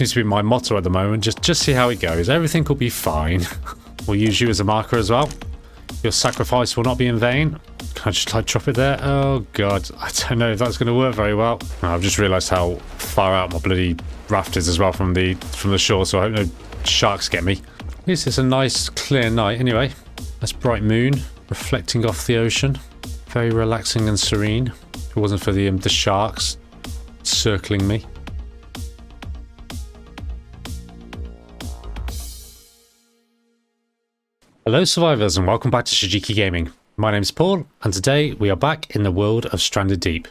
Seems to be my motto at the moment. Just see how it goes. Everything will be fine. We'll use you as a marker as well. Your sacrifice will not be in vain. Can I just like drop it there? Oh god, I don't know if that's going to work very well. I've just realised how far out my bloody raft is as well from the shore, so I hope no sharks get me. At least it's a nice clear night anyway. Nice bright moon reflecting off the ocean. Very relaxing and serene. If it wasn't for the sharks circling me. Hello survivors and welcome back to Shijiki Gaming. My name is Paul and today we are back in the world of Stranded Deep.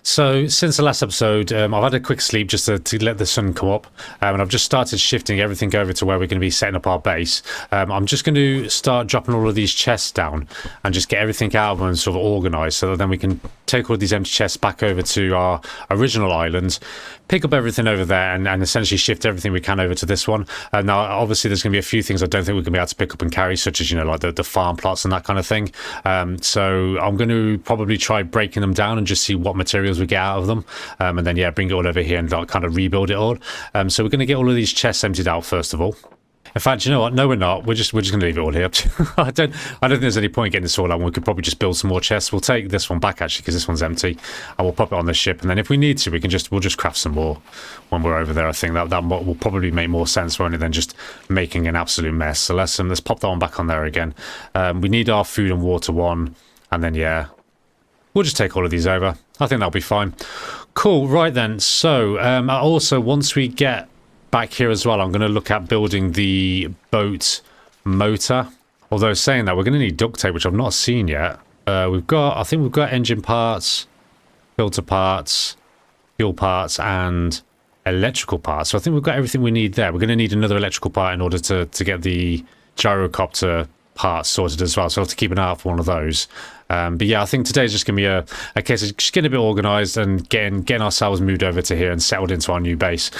So since the last episode I've had a quick sleep just to let the sun come up and I've just started shifting everything over to where we're going to be setting up our base. I'm just going to start dropping all of these chests down and just get everything out of them and sort of organised so that then we can take all these empty chests back over to our original island, pick up everything over there and essentially shift everything we can over to this one. Now obviously there's going to be a few things I don't think we're going to be able to pick up and carry, such as, you know, like the farm plots and that kind of thing. So I'm going to probably try breaking them down and just see what materials we get out of them, and then yeah, bring it all over here and like, kind of rebuild it all. So we're going to get all of these chests emptied out first of all. In fact, you know what? No, we're not. We're just going to leave it all here. I don't think there's any point getting this all out. We could probably just build some more chests. We'll take this one back actually because this one's empty, and we'll pop it on the ship. And then if we need to, we'll just craft some more when we're over there. I think that will probably make more sense, won't it, than just making an absolute mess. So let's pop that one back on there again. We need our food and water one, and then yeah, we'll just take all of these over. I think that'll be fine. Cool. Right then. So also once we get back here as well, I'm going to look at building the boat motor. Although saying that, we're going to need duct tape, which I've not seen yet. I think we've got engine parts, filter parts, fuel parts, and electrical parts. So I think we've got everything we need there. We're going to need another electrical part in order to get the gyrocopter parts sorted as well. So I'll have to keep an eye out for one of those. But yeah, I think today's just going to be a case of just getting a bit organised and getting ourselves moved over to here and settled into our new base.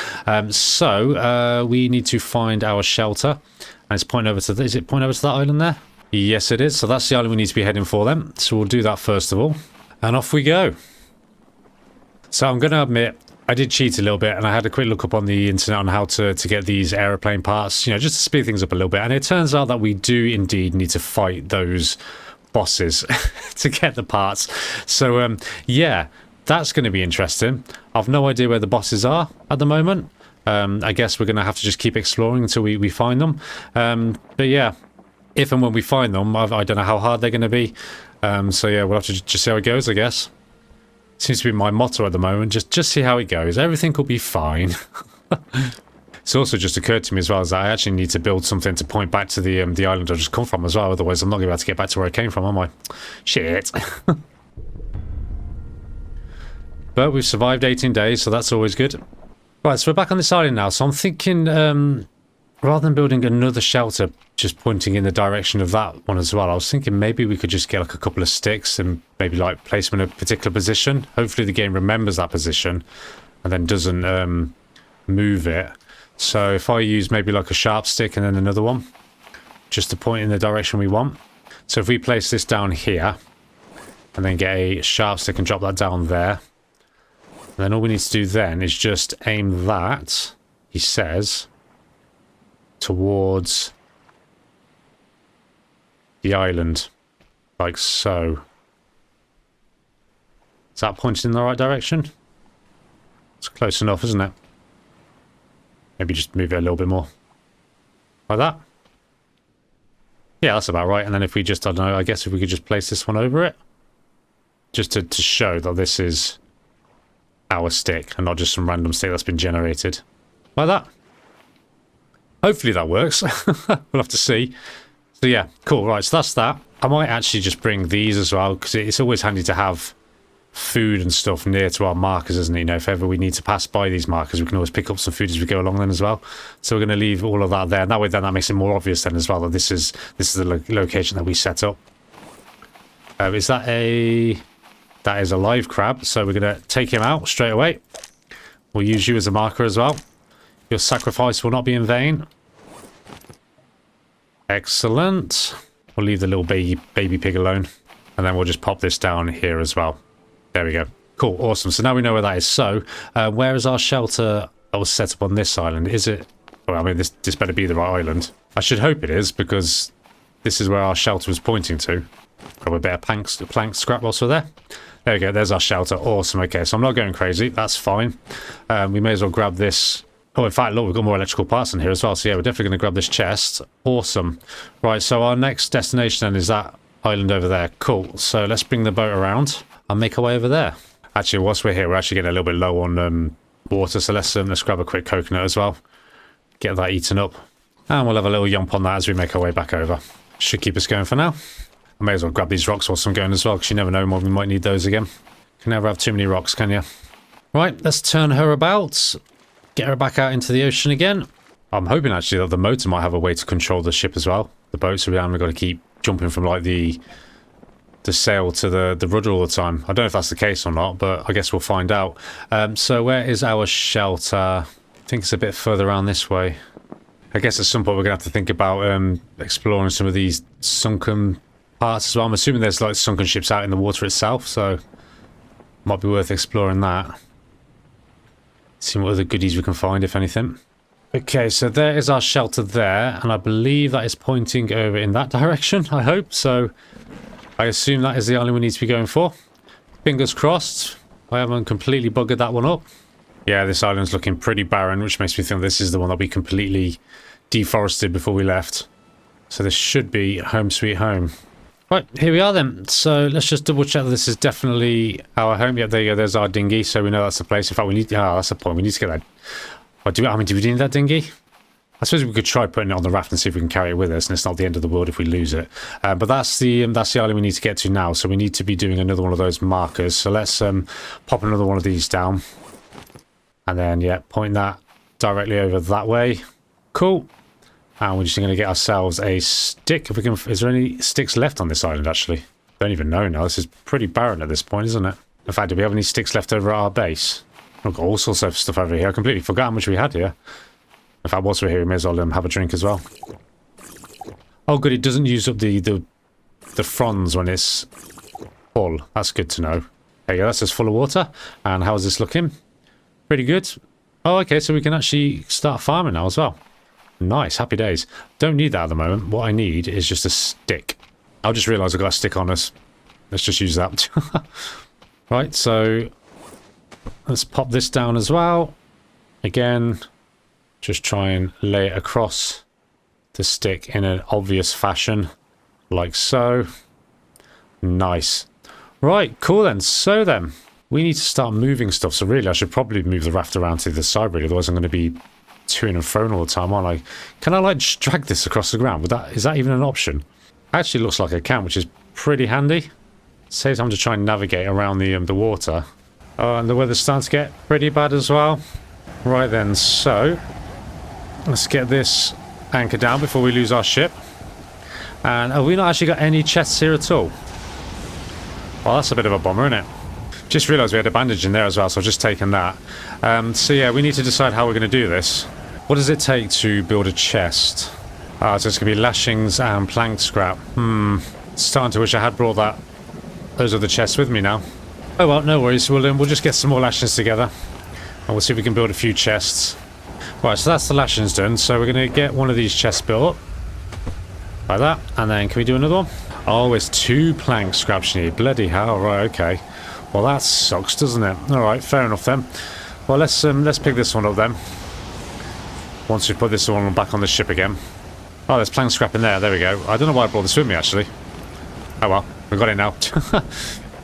So we need to find our shelter. And it's pointing over to... Is it pointing over to that island there? Yes, it is. So that's the island we need to be heading for then. So we'll do that first of all. And off we go. So I'm going to admit, I did cheat a little bit, and I had a quick look up on the internet on how to get these aeroplane parts, you know, just to speed things up a little bit. And it turns out that we do indeed need to fight those bosses to get the parts. So yeah, that's going to be interesting. I've no idea where the bosses are at the moment. I guess we're going to have to just keep exploring until we find them. But yeah, if and when we find them, I don't know how hard they're going to be. So yeah, we'll have to just see how it goes, I guess. Seems to be my motto at the moment. Just see how it goes. Everything will be fine. It's also just occurred to me as well as I actually need to build something to point back to the island I've just come from as well. Otherwise, I'm not going to be able to get back to where I came from, am I? Shit. But we've survived 18 days, so that's always good. Right, so we're back on this island now. So I'm thinking, rather than building another shelter, just pointing in the direction of that one as well, I was thinking maybe we could just get like a couple of sticks and maybe like place them in a particular position. Hopefully the game remembers that position and then doesn't move it. So if I use maybe like a sharp stick and then another one, just to point in the direction we want. So if we place this down here and then get a sharp stick and drop that down there, and then all we need to do then is just aim that, he says, towards the island, like so. Is that pointed in the right direction? It's close enough, isn't it? Maybe just move it a little bit more. Like that? Yeah, that's about right. And then if we just, I don't know, I guess if we could just place this one over it. Just to show that this is our stick and not just some random stick that's been generated. Like that. Hopefully that works. We'll have to see. So yeah, cool. Right, so that's that. I might actually just bring these as well, because it's always handy to have food and stuff near to our markers, isn't it? You know, if ever we need to pass by these markers, we can always pick up some food as we go along then as well. So we're going to leave all of that there, and that way then that makes it more obvious then as well that this is the location that we set up. Is that a... That is a live crab, so we're going to take him out straight away. We'll use you as a marker as well. Your sacrifice will not be in vain. Excellent. We'll leave the little baby pig alone, and then we'll just pop this down here as well. There we go. Cool, awesome. So now we know where that is. So, where is our shelter that was set up on this island. Is it? Well, I mean, this better be the right island. I should hope it is, because this is where our shelter was pointing to. Grab a bit of plank scrap whilst we're there. There we go, there's our shelter. Awesome. Okay, so I'm not going crazy. That's fine. We may as well grab this. Oh, in fact, look, we've got more electrical parts in here as well. So yeah, we're definitely going to grab this chest. Awesome. Right, so our next destination then is that island over there. Cool. So let's bring the boat around and make our way over there. Actually, whilst we're here, we're actually getting a little bit low on water. So let's grab a quick coconut as well. Get that eaten up. And we'll have a little yump on that as we make our way back over. Should keep us going for now. I may as well grab these rocks whilst I'm going as well, because you never know when we might need those again. Can never have too many rocks, can you? Right, let's turn her about. Get her back out into the ocean again. I'm hoping actually that the motor might have a way to control the ship as well. The boat, so we haven't got to keep jumping from like the sail to the rudder all the time. I don't know if that's the case or not, but I guess we'll find out. So where is our shelter? I think it's a bit further around this way. I guess at some point we're going to have to think about exploring some of these sunken parts as well. I'm assuming there's like sunken ships out in the water itself, so might be worth exploring that. Seeing what other goodies we can find, if anything. Okay, so there is our shelter there, and I believe that is pointing over in that direction, I hope. So I assume that is the island we need to be going for. Fingers crossed. I haven't completely buggered that one up. Yeah, this island's looking pretty barren, which makes me think this is the one that we completely deforested before we left. So this should be home sweet home. Right, here we are then. So let's just double check that this is definitely our home. Yep, there you go. There's our dinghy, so we know that's the place. In fact, we need... Oh, that's the point. We need to get that... Oh, do we need that dinghy? I suppose we could try putting it on the raft and see if we can carry it with us, and it's not the end of the world if we lose it. But that's the island we need to get to now, so we need to be doing another one of those markers. So let's pop another one of these down. And then, yeah, point that directly over that way. Cool. And we're just going to get ourselves a stick. If we can, is there any sticks left on this island, actually? Don't even know now. This is pretty barren at this point, isn't it? In fact, do we have any sticks left over at our base? We've got all sorts of stuff over here. I completely forgot how much we had here. In fact, whilst we're here, we may as well have a drink as well. Oh, good. It doesn't use up the fronds when it's full. That's good to know. There you go. That's just full of water. And how is this looking? Pretty good. Oh, okay. So we can actually start farming now as well. Nice, happy days. Don't need that at the moment. What I need is just a stick. I just realised I've got a stick on us. Let's just use that. Right, so let's pop this down as well. Again, just try and lay it across the stick in an obvious fashion, like so. Nice. Right, cool then. So then, we need to start moving stuff. So really, I should probably move the raft around to the side, really. Otherwise, I'm going to be to and fro all the time, aren't I? Can I like just drag this across the ground? Is that even an option? Actually looks like I can, which is pretty handy. Saves time to try and navigate around the water. Oh, and the weather's starting to get pretty bad as well. Right then, so let's get this anchor down before we lose our ship. And have we not actually got any chests here at all? Well, that's a bit of a bummer, isn't it? Just realised we had a bandage in there as well, so I've just taken that. So yeah, we need to decide how we're going to do this. What does it take to build a chest? So it's going to be lashings and plank scrap. Starting to wish I had brought those other chests with me now. Oh well, no worries. We'll just get some more lashings together, and we'll see if we can build a few chests. Right, so that's the lashings done. So we're going to get one of these chests built up. Like that. And then can we do another one? Oh, it's 2 plank scraps you need. Bloody hell. Right, okay. Well, that sucks, doesn't it? Alright, fair enough then. Well, let's pick this one up then. Once we put this one back on the ship again. Oh, there's plank scrap in there. There we go. I don't know why I brought this with me, actually. Oh well, we got it now.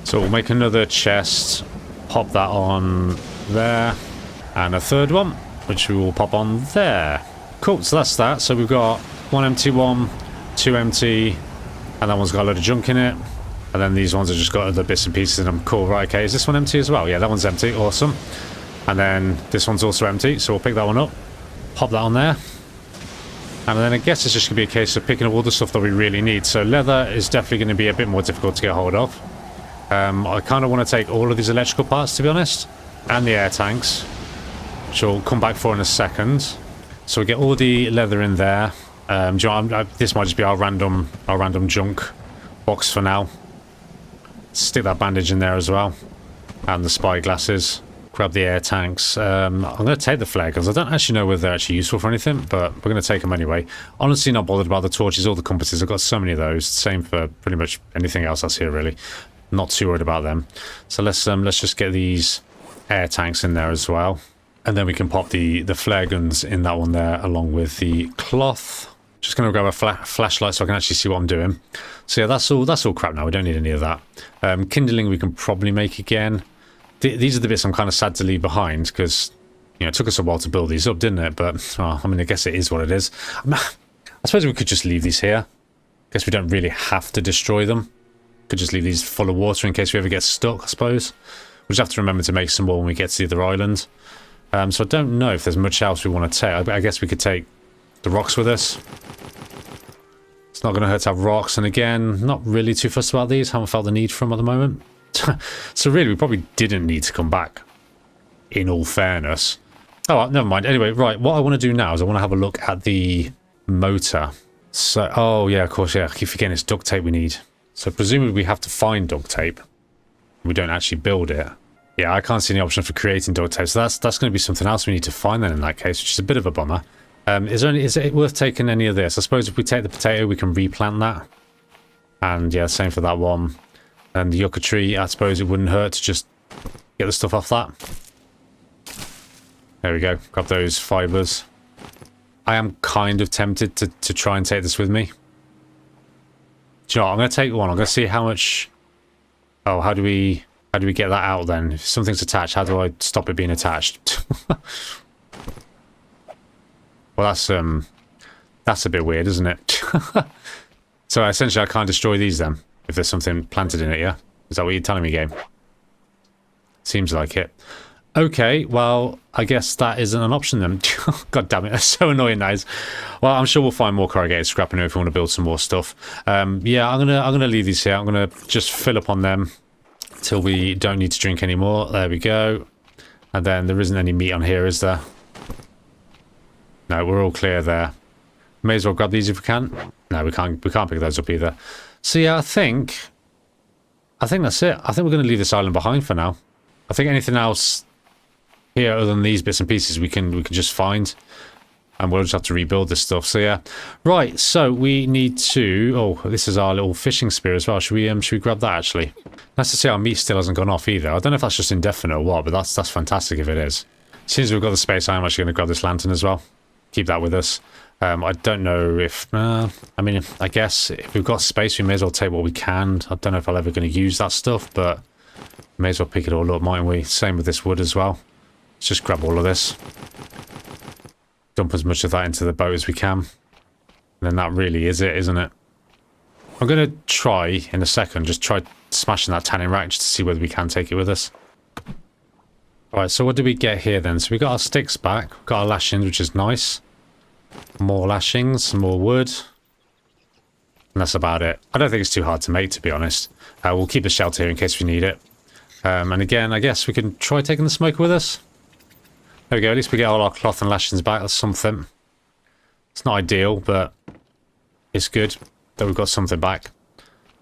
So we'll make another chest. Pop that on there. And a third one, which we will pop on there. Cool, so that's that. So we've got 1 empty one, 2 empty, and that one's got a load of junk in it. And then these ones have just got other bits and pieces in them. Cool, right, okay. Is this one empty as well? Yeah, that one's empty. Awesome. And then this one's also empty, so we'll pick that one up. Pop that on there. And then I guess it's just going to be a case of picking up all the stuff that we really need. So leather is definitely going to be a bit more difficult to get hold of. I kind of want to take all of these electrical parts, to be honest. And the air tanks, which I'll come back for in a second. So we get all the leather in there. This might just be our random junk box for now. Stick that bandage in there as well. And the spy glasses. Grab the air tanks. I'm going to take the flare guns. I don't actually know whether they're actually useful for anything, but we're going to take them anyway. Honestly, not bothered about the torches or the compasses. I've got so many of those. Same for pretty much anything else that's here, really. Not too worried about them. So let's just get these air tanks in there as well. And then we can pop the flare guns in that one there, along with the cloth. Just going to grab a flashlight so I can actually see what I'm doing. So yeah, that's all crap now. We don't need any of that. Kindling we can probably make again. These are the bits I'm kind of sad to leave behind because, you know, it took us a while to build these up, didn't it? But, I mean, I guess it is what it is. I suppose we could just leave these here. I guess we don't really have to destroy them. Could just leave these full of water in case we ever get stuck, I suppose. We'll just have to remember to make some more when we get to the other island. So I don't know if there's much else we want to take. I guess we could take the rocks with us. It's not going to hurt to have rocks. And again, not really too fussed about these. Haven't felt the need for them at the moment. So really, we probably didn't need to come back, in all fairness. Oh, well, never mind. Anyway, right, what I want to do now is I want to have a look at the motor. So, oh yeah, of course, yeah. I keep forgetting it's duct tape we need. So presumably we have to find duct tape. We don't actually build it. Yeah, I can't see any option for creating duct tape, so that's going to be something else we need to find then in that case, which is a bit of a bummer. Is it worth taking any of this? I suppose if we take the potato, we can replant that. And yeah, same for that one. And the yucca tree, I suppose it wouldn't hurt to just get the stuff off that. There we go. Grab those fibers. I am kind of tempted to try and take this with me. Do you know what? I'm going to take one. I'm going to see how much... Oh, how do we get that out then? If something's attached, how do I stop it being attached? Well, that's a bit weird, isn't it? So essentially I can't destroy these then, if there's something planted in it, yeah? Is that what you're telling me, game? Seems like it. Okay, well, I guess that isn't an option then. God damn it, that's so annoying, that is. Well, I'm sure we'll find more corrugated scrap in here if we want to build some more stuff. Yeah, I'm gonna leave these here. I'm gonna just fill up on them till we don't need to drink anymore. There we go. And then there isn't any meat on here, is there? No, we're all clear there. May as well grab these if we can. No, we can't pick those up either. So yeah, I think that's it. I think we're going to leave this island behind for now. I think anything else here other than these bits and pieces we can just find, and we'll just have to rebuild this stuff. So yeah, right. So we need to. Oh, this is our little fishing spear as well. Should we grab that actually? Nice to see our meat still hasn't gone off either. I don't know if that's just indefinite or what, but that's fantastic if it is. As soon as we've got the space, I'm actually going to grab this lantern as well. Keep that with us. I don't know if... I mean, I guess if we've got space, we may as well take what we can. I don't know if I'm ever going to use that stuff, but may as well pick it all up, mightn't we? Same with this wood as well. Let's just grab all of this. Dump as much of that into the boat as we can. And then that really is it, isn't it? I'm going to try, in a second, just try smashing that tanning rack just to see whether we can take it with us. Alright, so what did we get here then? So we got our sticks back, we've got our lashings, which is nice. More lashings, some more wood. And that's about it. I don't think it's too hard to make, to be honest. We'll keep the shelter here in case we need it. And again, I guess we can try taking the smoker with us. There we go, at least we get all our cloth and lashings back, that's something. It's not ideal, but it's good that we've got something back.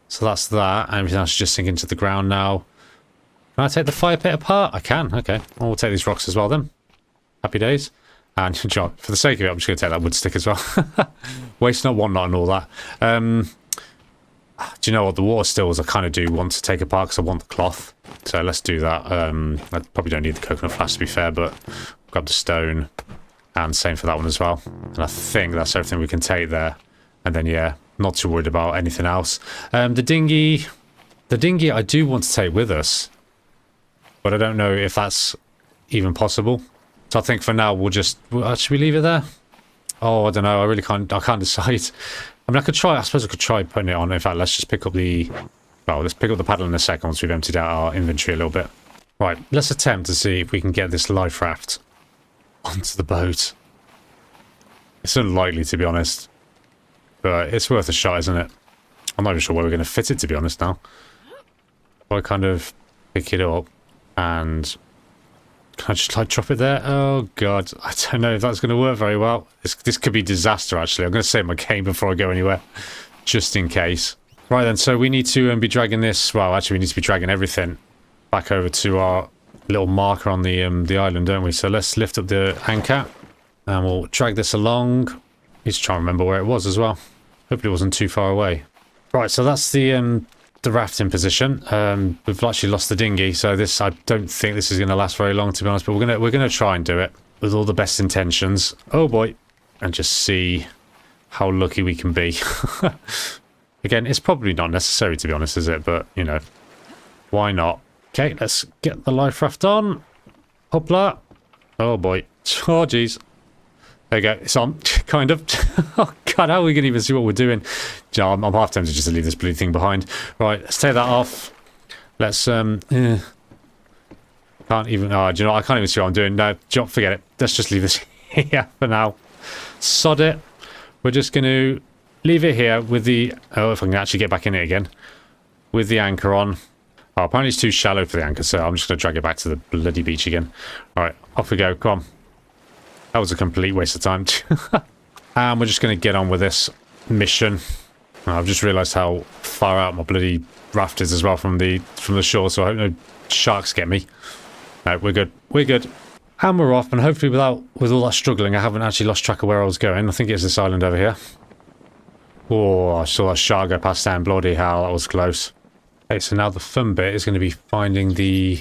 So that's that, and everything else is just sinking to the ground now. Can I take the fire pit apart? I can, okay. Well, we'll take these rocks as well then. Happy days. And John, for the sake of it, I'm just going to take that wood stick as well. Waste not, want not, and all that. Do you know what? The water stills I kind of do want to take apart because I want the cloth. So let's do that. I probably don't need the coconut flask to be fair, but grab the stone. And same for that one as well. And I think that's everything we can take there. And then, yeah, not too worried about anything else. The dinghy I do want to take with us. But I don't know if that's even possible. So I think for now we'll just... should we leave it there? Oh, I don't know. I can't decide. I mean, I suppose I could try putting it on. In fact, let's just pick up the... Well, let's pick up the paddle in a second once we've emptied out our inventory a little bit. Right, let's attempt to see if we can get this life raft onto the boat. It's unlikely, to be honest. But it's worth a shot, isn't it? I'm not even sure where we're going to fit it, to be honest, now. I kind of pick it up and... Can I just, like, drop it there? Oh, God. I don't know if that's going to work very well. This could be disaster, actually. I'm going to save my cane before I go anywhere. Just in case. Right, then. So we need to be dragging this... Well, actually, we need to be dragging everything back over to our little marker on the island, don't we? So let's lift up the anchor and we'll drag this along. Need to try and remember where it was as well. Hopefully it wasn't too far away. Right, so that's the rafting position. We've actually lost the dinghy, so this, I don't think this is going to last very long, to be honest. But we're gonna try and do it with all the best intentions. Oh boy, and just see how lucky we can be. Again, it's probably not necessary, to be honest, is it? But you know, why not? Okay, let's get the life raft on. Hopla. Oh boy. Oh jeez. There you go. It's on. Kind of. Oh god, how are we going to even see what we're doing? You know, I'm half tempted just to leave this blue thing behind. Right, let's take that off. Let's can't even, oh, do you know, I can't even see what I'm doing. No, forget it. Let's just leave this here for now. Sod it. We're just going to leave it here with the, oh, if I can actually get back in it again, with the anchor on. Oh, apparently it's too shallow for the anchor, so I'm just going to drag it back to the bloody beach again. All right, off we go. Come on. That was a complete waste of time. And we're just going to get on with this mission. Oh, I've just realised how far out my bloody raft is as well from the shore, so I hope no sharks get me. No, we're good. We're good. And we're off, and hopefully with all that struggling, I haven't actually lost track of where I was going. I think it's this island over here. Oh, I saw that shark go past down. Bloody hell, that was close. Okay, so now the fun bit is going to be finding the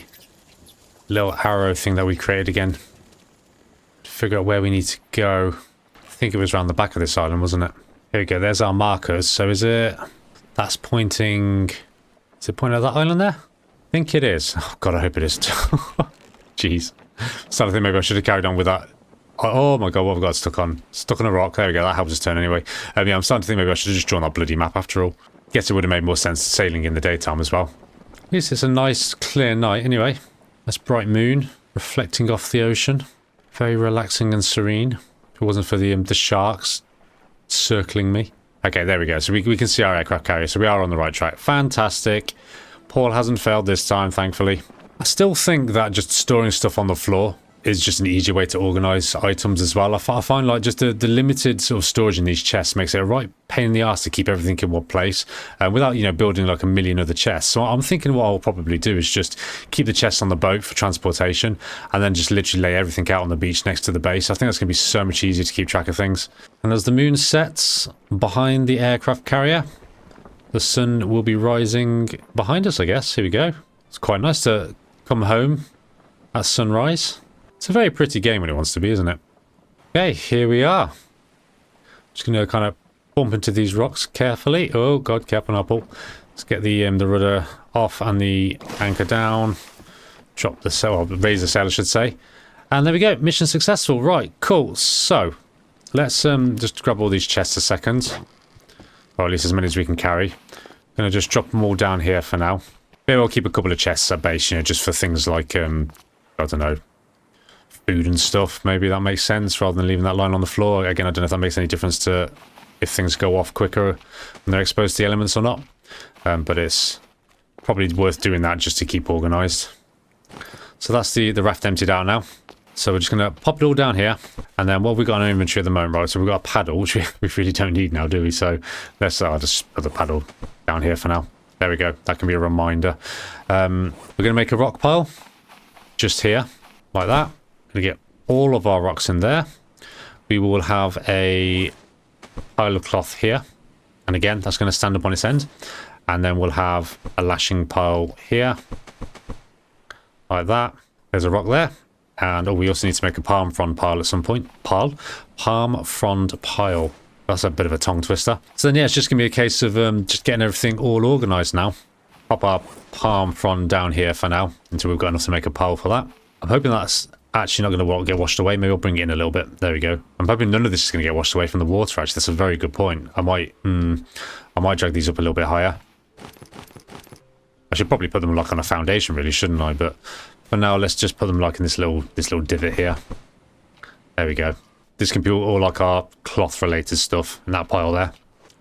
little arrow thing that we created again. Figure out where we need to go. I think it was around the back of this island, wasn't it? Here we go. There's our markers. So is it... That's pointing... Is it pointing at that island there? I think it is. Oh god, I hope it is. Jeez. Starting to think maybe I should have carried on with that. Oh my god, what have I got stuck on? Stuck on a rock. There we go. That helps us turn anyway. Yeah, I'm starting to think maybe I should have just drawn that bloody map after all. Guess it would have made more sense sailing in the daytime as well. At least it's a nice clear night anyway. Nice bright moon reflecting off the ocean. Very relaxing and serene. If it wasn't for the sharks circling me. Okay, there we go. So we can see our aircraft carrier. So we are on the right track. Fantastic. Paul hasn't failed this time, thankfully. I still think that just storing stuff on the floor is just an easier way to organise items as well. I find like just the limited sort of storage in these chests makes it a right pain in the ass to keep everything in one place without, you know, building like a million other chests. So I'm thinking what I'll probably do is just keep the chests on the boat for transportation and then just literally lay everything out on the beach next to the base. I think that's going to be so much easier to keep track of things. And as the moon sets behind the aircraft carrier, the sun will be rising behind us, I guess. Here we go. It's quite nice to come home at sunrise. It's a very pretty game when it wants to be, isn't it? Okay, here we are. Just going to kind of bump into these rocks carefully. Oh god, careful now, Paul. Let's get the rudder off and the anchor down. Drop the sail, or raise the sail, I should say. And there we go. Mission successful. Right, cool. So let's just grab all these chests a second, or at least as many as we can carry. Going to just drop them all down here for now. Maybe I'll keep a couple of chests at base, you know, just for things like I don't know, food and stuff. Maybe that makes sense rather than leaving that line on the floor. Again, I don't know if that makes any difference to if things go off quicker when they're exposed to the elements or not. But it's probably worth doing that just to keep organised. So that's the raft emptied out now. So we're just going to pop it all down here. And then what have we got in our inventory at the moment, right? So we've got a paddle, which we really don't need now, do we? So let's just put the paddle down here for now. There we go. That can be a reminder. We're going to make a rock pile just here, like that. We're going to get all of our rocks in there. We will have a pile of cloth here. And again, that's going to stand up on its end. And then we'll have a lashing pile here, like that. There's a rock there. And we also need to make a palm frond pile at some point. Palm frond pile. That's a bit of a tongue twister. So then, yeah, it's just going to be a case of just getting everything all organised now. Pop our palm frond down here for now until we've got enough to make a pile for that. I'm hoping that's actually not going to get washed away. Maybe I'll bring it in a little bit. There we go. I'm hoping none of this is going to get washed away from the water, actually. That's a very good point. I might drag these up a little bit higher. I should probably put them like on a foundation, really, shouldn't I? But for now, let's just put them like in this little divot here. There we go. This can be all like our cloth-related stuff in that pile there.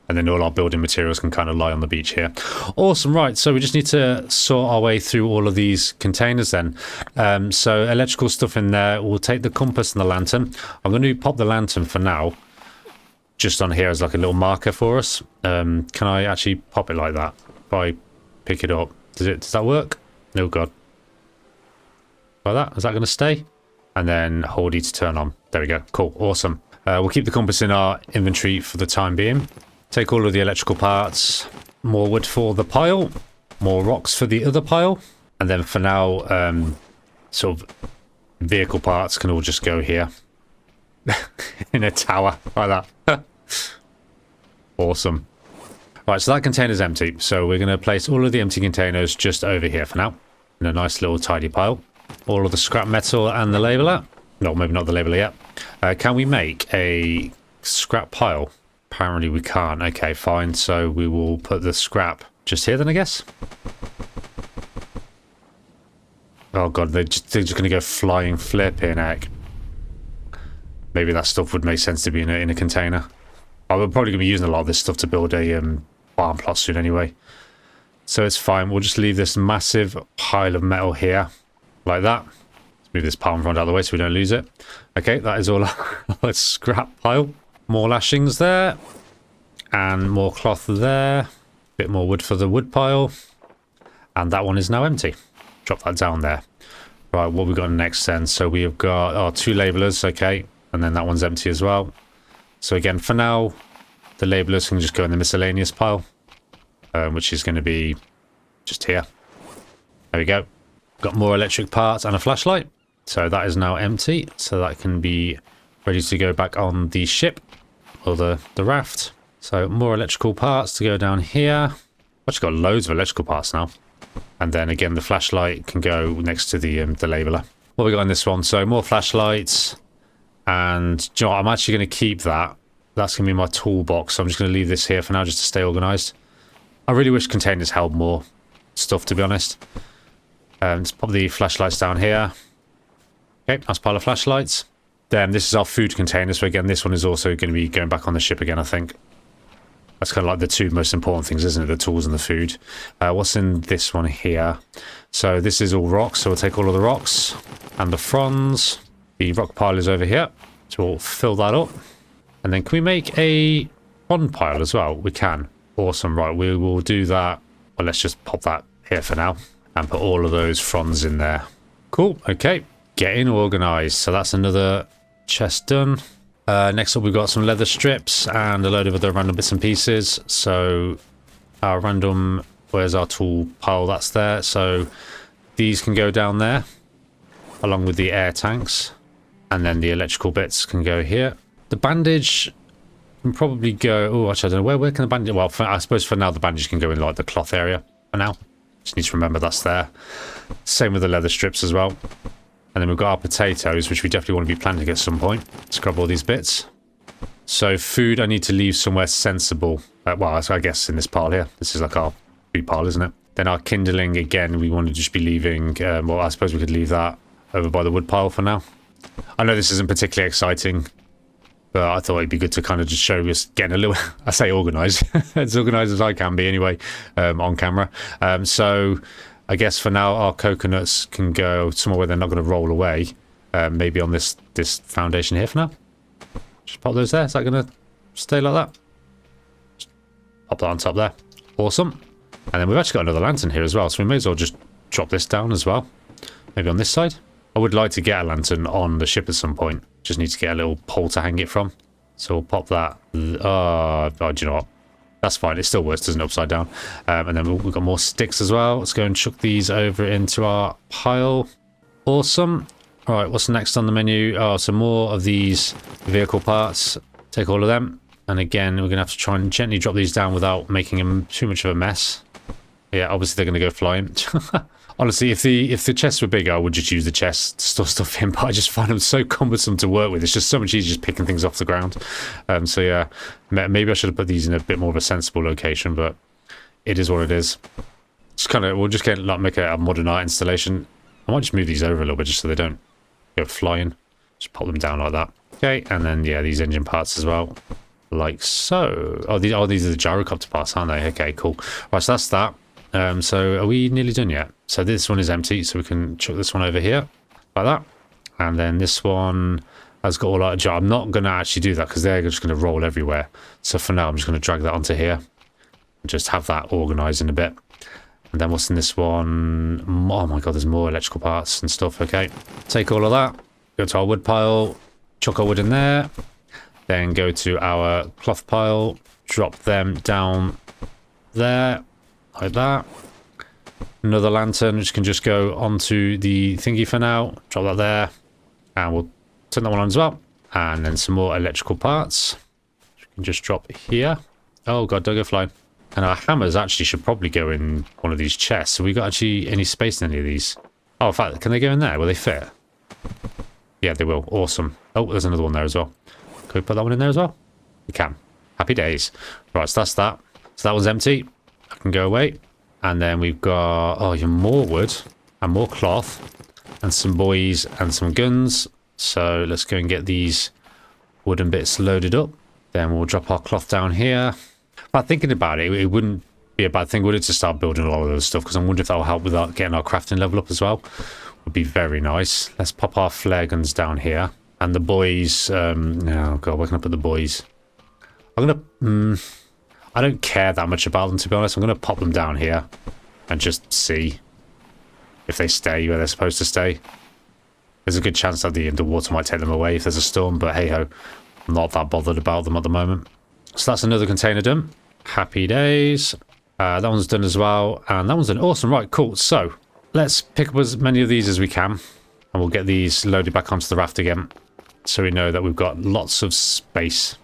And then all our building materials can kind of lie on the beach here. Awesome, right. So we just need to sort our way through all of these containers then. So electrical stuff in there. We'll take the compass and the lantern. I'm going to pop the lantern for now just on here as like a little marker for us. Can I actually pop it like that? If I pick it up. Does that work? Oh, God. like that. Is that going to stay? And then hold E to turn on. There we go. Cool. Awesome. We'll keep the compass in our inventory for the time being. Take all of the electrical parts. More wood for the pile. More rocks for the other pile. And then for now, sort of vehicle parts can all just go here. In a tower like that. Awesome. Right, so that container's empty. So we're going to place all of the empty containers just over here for now. In a nice little tidy pile. All of the scrap metal and the labeler. No, maybe not the labeler yet. Can we make a scrap pile? Apparently we can't. Okay, fine. So we will put the scrap just here then, I guess. Oh god, they're just going to go flying flipping heck. Maybe that stuff would make sense to be in a container. We're probably going to be using a lot of this stuff to build a farm plot soon anyway. So it's fine. We'll just leave this massive pile of metal here. Like that. Let's move this palm front out of the way so we don't lose it. Okay, that is all our scrap pile. More lashings there. And more cloth there. Bit more wood for the wood pile. And that one is now empty. Drop that down there. Right, what we got next then? So we have got our 2 labelers, okay. And then that one's empty as well. So again, for now, the labelers can just go in the miscellaneous pile. Which is going to be just here. There we go. Got more electric parts and a flashlight. So that is now empty. So that can be ready to go back on the ship. Or the raft. So more electrical parts to go down here. I've actually got loads of electrical parts now. And then again, the flashlight can go next to the labeler. What we got in this one? So more flashlights. And do you know what? I'm actually going to keep that. That's going to be my toolbox. So I'm just going to leave this here for now just to stay organised. I really wish containers held more stuff, to be honest. Let's pop the flashlights down here. Okay, nice pile of flashlights. Then this is our food container. So again, this one is also going to be going back on the ship again, I think. That's kind of like the 2 most important things, isn't it? The tools and the food. What's in this one here? So this is all rocks. So we'll take all of the rocks and the fronds. The rock pile is over here. So we'll fill that up. And then can we make a frond pile as well? We can. Awesome. Right, we will do that. Well, let's just pop that here for now. And put all of those fronds in there. Cool. Okay. Getting organised. So that's another chest done. Next up, we've got some leather strips and a load of other random bits and pieces. So our random, where's our tool pile? That's there. So these can go down there along with the air tanks. And then the electrical bits can go here. The bandage can probably go... Oh, actually, I don't know. Where can the bandage... Well, I suppose for now, the bandage can go in like the cloth area for now. Just need to remember that's there. Same with the leather strips as well. And then we've got our potatoes, which we definitely want to be planting at some point. Scrub all these bits. So food I need to leave somewhere sensible. Well, I guess in this pile here. This is like our food pile, isn't it? Then our kindling, again, we want to just be leaving... well, I suppose we could leave that over by the wood pile for now. I know this isn't particularly exciting, but I thought it'd be good to kind of just show us getting a little... I say organised. As organised as I can be anyway, on camera. So... I guess for now, our coconuts can go somewhere where they're not going to roll away. Maybe on this foundation here for now. Just pop those there. Is that going to stay like that? Just pop that on top there. Awesome. And then we've actually got another lantern here as well. So we may as well just drop this down as well. Maybe on this side. I would like to get a lantern on the ship at some point. Just need to get a little pole to hang it from. So we'll pop that. Oh, do you know what? That's fine. It still works, doesn't it, upside down? And then we've got more sticks as well. Let's go and chuck these over into our pile. Awesome. All right, what's next on the menu? Oh, some more of these vehicle parts. Take all of them. And again, we're going to have to try and gently drop these down without making them too much of a mess. Yeah, obviously they're going to go flying. Honestly, if the chests were bigger, I would just use the chests to store stuff in, but I just find them so cumbersome to work with. It's just so much easier just picking things off the ground. So yeah, maybe I should have put these in a bit more of a sensible location, but it is what it is. Just kind of, we'll just get, like, make a modern art installation. I might just move these over a little bit just so they don't go flying. Just pop them down like that. Okay, and then, yeah, these engine parts as well. Like so. Oh, these are the gyrocopter parts, aren't they? Okay, cool. Right, so that's that. So are we nearly done yet? So this one is empty, so we can chuck this one over here like that. And then this one has got all our jar. I'm not going to actually do that because they're just going to roll everywhere. So for now, I'm just going to drag that onto here and just have that organised in a bit. And then what's in this one? Oh my god, there's more electrical parts and stuff. Okay, take all of that, go to our wood pile, chuck our wood in there, then go to our cloth pile, drop them down there, like that. Another lantern, which can just go onto the thingy for now. Drop that there, and we'll turn that one on as well. And then some more electrical parts, which we can just drop here. Oh god, don't go flying. And our hammers actually should probably go in one of these chests. Have we got actually any space in any of these? Oh, in fact, can they go in there? Will they fit? Yeah, they will. Awesome. Oh, there's another one there as well. Can we put that one in there as well? We can. Happy days. Right, so that's that. So that one's empty. I can go away. And then we've got, oh, even more wood and more cloth and some buoys and some guns. So let's go and get these wooden bits loaded up. Then we'll drop our cloth down here. But thinking about it, it wouldn't be a bad thing, would it, to start building a lot of those stuff? Because I wonder if that will help with getting our crafting level up as well. Would be very nice. Let's pop our flare guns down here. And the boys, oh god, where can I put the boys? I'm going to, I don't care that much about them, to be honest. I'm going to pop them down here and just see if they stay where they're supposed to stay. There's a good chance that the water might take them away if there's a storm, but hey ho, I'm not that bothered about them at the moment. So that's another container done. Happy days. That one's done as well, and that one's done. Awesome. Right, cool. So let's pick up as many of these as we can, and we'll get these loaded back onto the raft again, so we know that we've got lots of space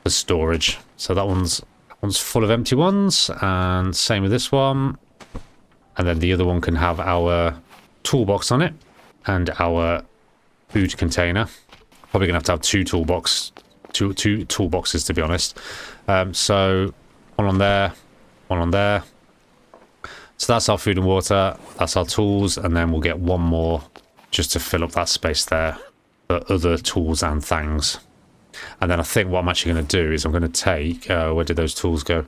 for storage. So that one's full of empty ones, and same with this one. And then the other one can have our toolbox on it and our food container. Probably gonna have to have two toolboxes, to be honest. So one on there, one on there. So that's our food and water, that's our tools, and then we'll get one more just to fill up that space there for other tools and things. And then I think what I'm actually going to do is I'm going to take, where did those tools go?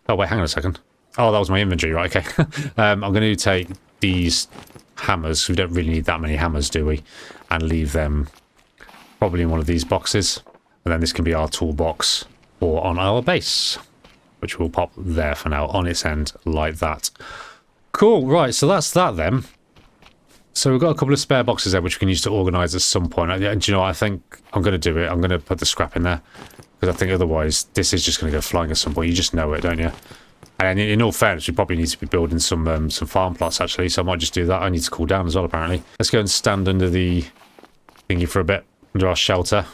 Oh wait, hang on a second. Oh, that was my inventory, right? Okay. I'm going to take these hammers. We don't really need that many hammers, do we? And leave them probably in one of these boxes. And then this can be our toolbox or on our base, which we'll pop there for now on its end like that. Cool. Right. So that's that then. So we've got a couple of spare boxes there which we can use to organise at some point. And do you know what? I think I'm going to do it. I'm going to put the scrap in there, because I think otherwise this is just going to go flying at some point. You just know it, don't you? And in all fairness, we probably need to be building some farm plots actually. So I might just do that. I need to cool down as well apparently. Let's go and stand under the thingy for a bit, under our shelter.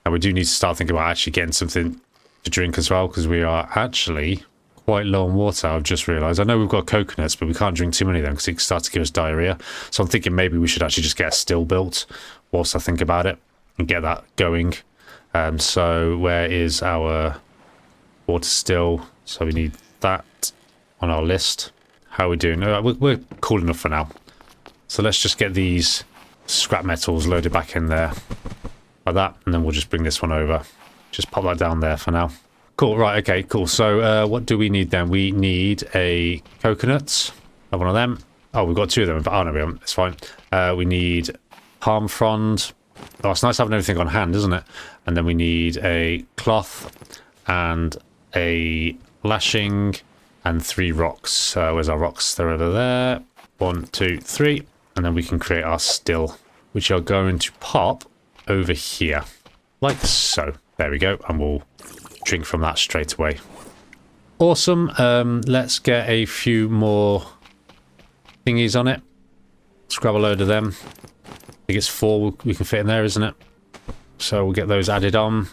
And we do need to start thinking about actually getting something to drink as well, because we are actually quite low on water, I've just realised. I know we've got coconuts, but we can't drink too many of them because it can start to give us diarrhea. So I'm thinking maybe we should actually just get a still built whilst I think about it and get that going. So where is our water still? So we need that on our list. How are we doing? We're cool enough for now. So let's just get these scrap metals loaded back in there like that, and then we'll just bring this one over. Just pop that down there for now. Cool, right, okay, cool. So what do we need then? We need a coconut. Have one of them. Oh, we've got two of them. Oh, no, we haven't. It's fine. We need palm frond. Oh, it's nice having everything on hand, isn't it? And then we need a cloth and a lashing and 3 rocks. Where's our rocks? They're over there. 1, 2, 3. And then we can create our still, which are going to pop over here. Like so. There we go. And we'll drink from that straight away. Awesome. Let's get a few more thingies on it. Let's grab a load of them. I think it's 4 we can fit in there, isn't it? So we'll get those added on.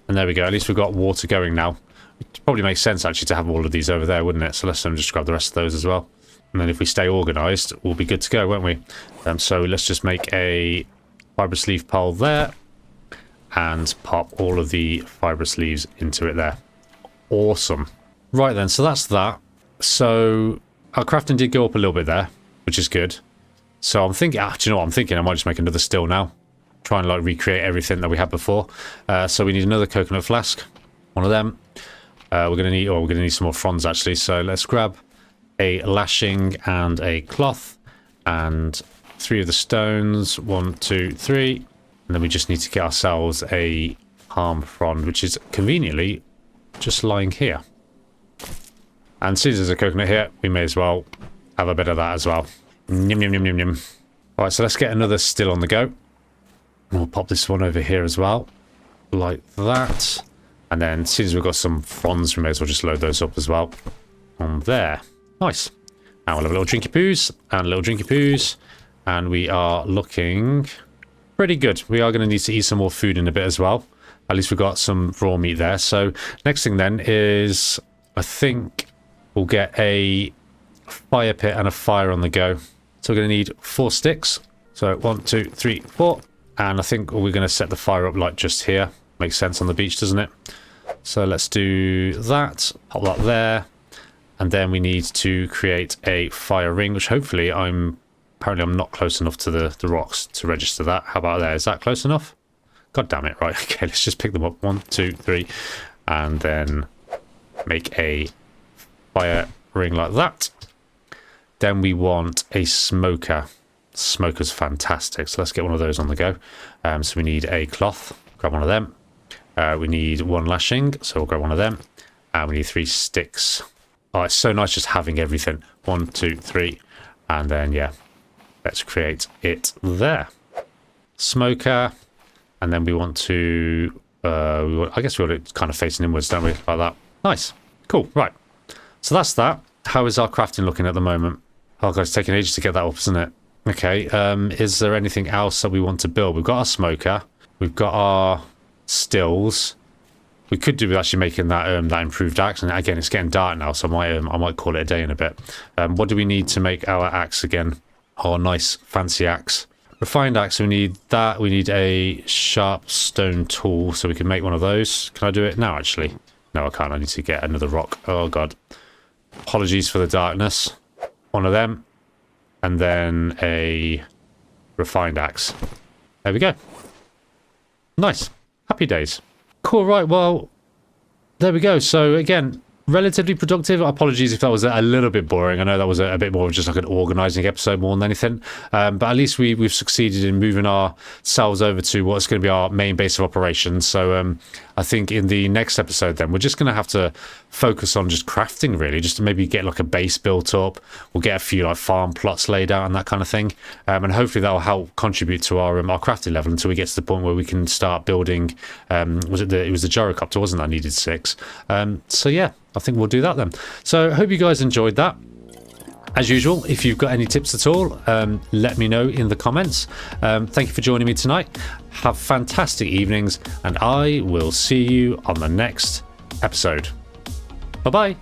And there we go. At least we've got water going now. It probably makes sense actually to have all of these over there, wouldn't it? So let's just grab the rest of those as well. And then if we stay organised, we'll be good to go, won't we? So let's just make a fibrous leaf pole there. And pop all of the fibrous leaves into it there. Awesome. Right then, so that's that. So our crafting did go up a little bit there, which is good. So I'm thinking, do you know what I'm thinking? I might just make another still now. Try and like recreate everything that we had before. So we need another coconut flask. One of them. We're gonna need some more fronds actually. So let's grab a lashing and a cloth and 3 of the stones. 1, 2, 3. And then we just need to get ourselves a palm frond, which is conveniently just lying here. And since there's a coconut here, we may as well have a bit of that as well. Yum, yum, yum, yum, yum. All right, so let's get another still on the go. We'll pop this one over here as well, like that. And then since we've got some fronds, we may as well just load those up as well on there. Nice. And we'll have a little drinky poos and a little drinky poos. And we are looking pretty good. We are going to need to eat some more food in a bit as well. At least we've got some raw meat there. So next thing then is, I think we'll get a fire pit and a fire on the go. So we're going to need 4 sticks. So 1, 2, 3, 4. And I think we're going to set the fire up like just here. Makes sense on the beach, doesn't it? So let's do that. Pop that there. And then we need to create a fire ring, which hopefully apparently I'm not close enough to the rocks to register that. How about there? Is that close enough? God damn it. Right. Okay, let's just pick them up. 1, 2, 3. And then make a fire ring like that. Then we want a smoker. Smoker's fantastic, so let's get one of those on the go. So we need a cloth, grab one of them. We need 1 lashing, so we'll grab one of them. And we need 3 sticks. Oh, it's so nice just having everything. 1, 2, 3, and then yeah, let's create it there. Smoker, and then we want to I guess we want it kind of facing inwards, don't we, like that. Nice, cool. Right, so that's that. How is our crafting looking at the moment? Oh god, it's taking ages to get that up, isn't it? Okay, is there anything else that we want to build? We've got our smoker, we've got our stills. We could do with actually making that that improved axe, and again it's getting dark now, so I might call it a day in a bit. What do we need to make our axe again? Our nice fancy axe. Refined axe, we need that. We need a sharp stone tool, so we can make one of those. Can I do it now actually? No, I can't. I need to get another rock. Oh god. Apologies for the darkness. One of them. And then a refined axe. There we go. Nice. Happy days. Cool, right, well, there we go. So again, relatively productive. Apologies if that was a little bit boring. I know that was a bit more of just like an organising episode more than anything. But at least we've succeeded in moving ourselves over to what's going to be our main base of operations. So I think in the next episode then, we're just going to have to focus on just crafting really, just to maybe get like a base built up. We'll get a few like farm plots laid out and that kind of thing. And hopefully that will help contribute to our crafting level until we get to the point where we can start building, it was the gyrocopter, wasn't that, needed 6. So yeah, I think we'll do that then. So I hope you guys enjoyed that. As usual, if you've got any tips at all, let me know in the comments. Thank you for joining me tonight. Have fantastic evenings, and I will see you on the next episode. Bye-bye.